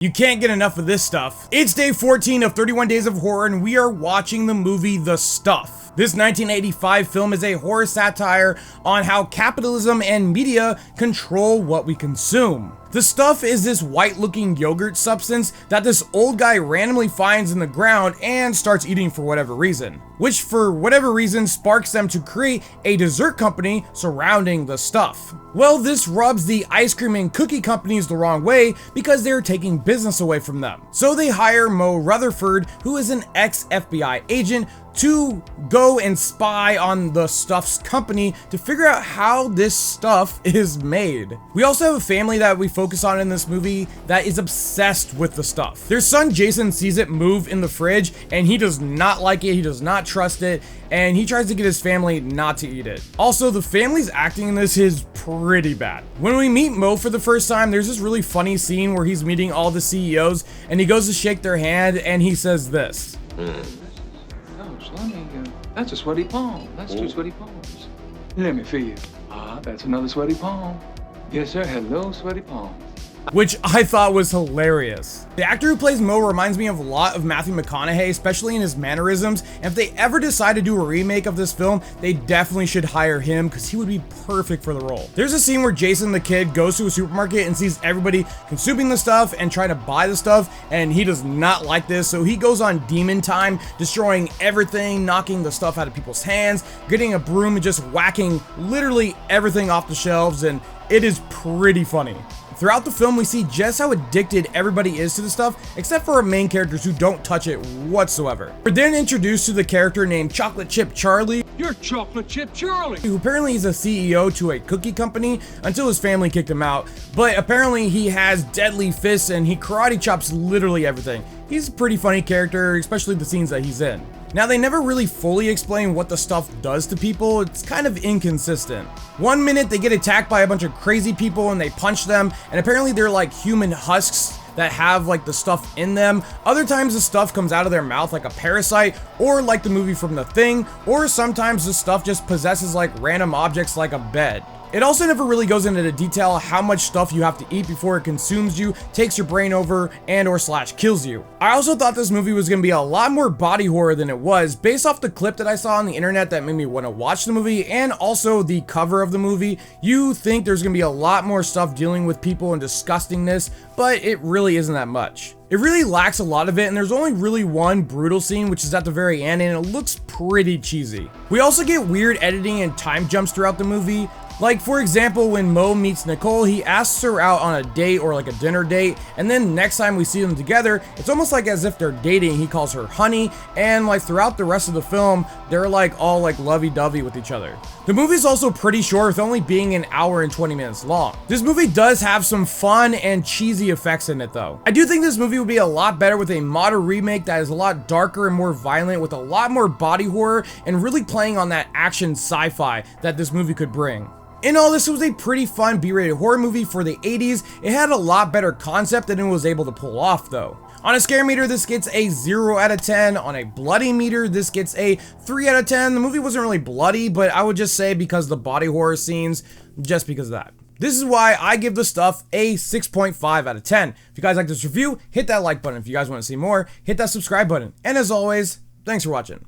You can't get enough of this stuff. It's day 14 of 31 Days of Horror, and we are watching the movie The Stuff. This 1985 film is a horror satire on how capitalism and media control what we consume. The Stuff is this white-looking yogurt substance that this old guy randomly finds in the ground and starts eating for whatever reason, which for whatever reason sparks them to create a dessert company surrounding the stuff. Well, this rubs the ice cream and cookie companies the wrong way because they're taking business away from them. So they hire Mo Rutherford, who is an ex-FBI agent, to go and spy on the Stuff's company to figure out how this stuff is made. We also have a family that we focus on in this movie that is obsessed with the stuff. Their son Jason sees it move in the fridge and he does not like it, he does not trust it, and he tries to get his family not to eat it. Also, the family's acting in this is pretty bad. When we meet Mo for the first time, there's this really funny scene where he's meeting all the CEOs and he goes to shake their hand and he says this. That's a sweaty palm. That's two sweaty palms. Let me feel you. That's another sweaty palm. Yes, sir. Hello, sweaty palms. Which I thought was hilarious. The actor who plays Mo reminds me of a lot of Matthew McConaughey, especially in his mannerisms, and if they ever decide to do a remake of this film, they definitely should hire him because he would be perfect for the role. There's a scene where Jason the kid goes to a supermarket and sees everybody consuming the stuff and trying to buy the stuff, and he does not like this, so he goes on demon time, destroying everything, knocking the stuff out of people's hands, getting a broom and just whacking literally everything off the shelves, and it is pretty funny. Throughout the film, we see just how addicted everybody is to the stuff, except for our main characters who don't touch it whatsoever. We're then introduced to the character named Chocolate Chip Charlie. You're Chocolate Chip Charlie! Who apparently is a CEO to a cookie company until his family kicked him out, but apparently he has deadly fists and he karate chops literally everything. He's a pretty funny character, especially the scenes that he's in. Now, they never really fully explain what the stuff does to people. It's kind of inconsistent. One minute they get attacked by a bunch of crazy people and they punch them, and apparently they're like human husks that have like the stuff in them. Other times the stuff comes out of their mouth like a parasite, or like the movie from The Thing, or sometimes the stuff just possesses like random objects like a bed. It also never really goes into the detail how much stuff you have to eat before it consumes you, takes your brain over, and or kills you. I also thought this movie was going to be a lot more body horror than it was, based off the clip that I saw on the internet that made me want to watch the movie, and also the cover of the movie. You think there's going to be a lot more stuff dealing with people and disgustingness, but it really isn't that much. It really lacks a lot of it, and there's only really one brutal scene, which is at the very end, and it looks pretty cheesy. We also get weird editing and time jumps throughout the movie. Like, for example, when Mo meets Nicole, he asks her out on a date or like a dinner date, and then next time we see them together, it's almost like as if they're dating. He calls her honey, and like throughout the rest of the film, they're like all like lovey-dovey with each other. The movie's also pretty short, with only being an hour and 20 minutes long. This movie does have some fun and cheesy effects in it though. I do think this movie would be a lot better with a modern remake that is a lot darker and more violent, with a lot more body horror and really playing on that action sci-fi that this movie could bring. In all, this was a pretty fun B-rated horror movie for the 80s. It had a lot better concept than it was able to pull off though. On a scare meter, this gets a 0 out of 10. On a bloody meter, this gets a 3 out of 10. The movie wasn't really bloody, but I would just say because the body horror scenes, just because of that. This is why I give The Stuff a 6.5 out of 10. If you guys like this review, hit that like button. If you guys want to see more, hit that subscribe button. And as always, thanks for watching.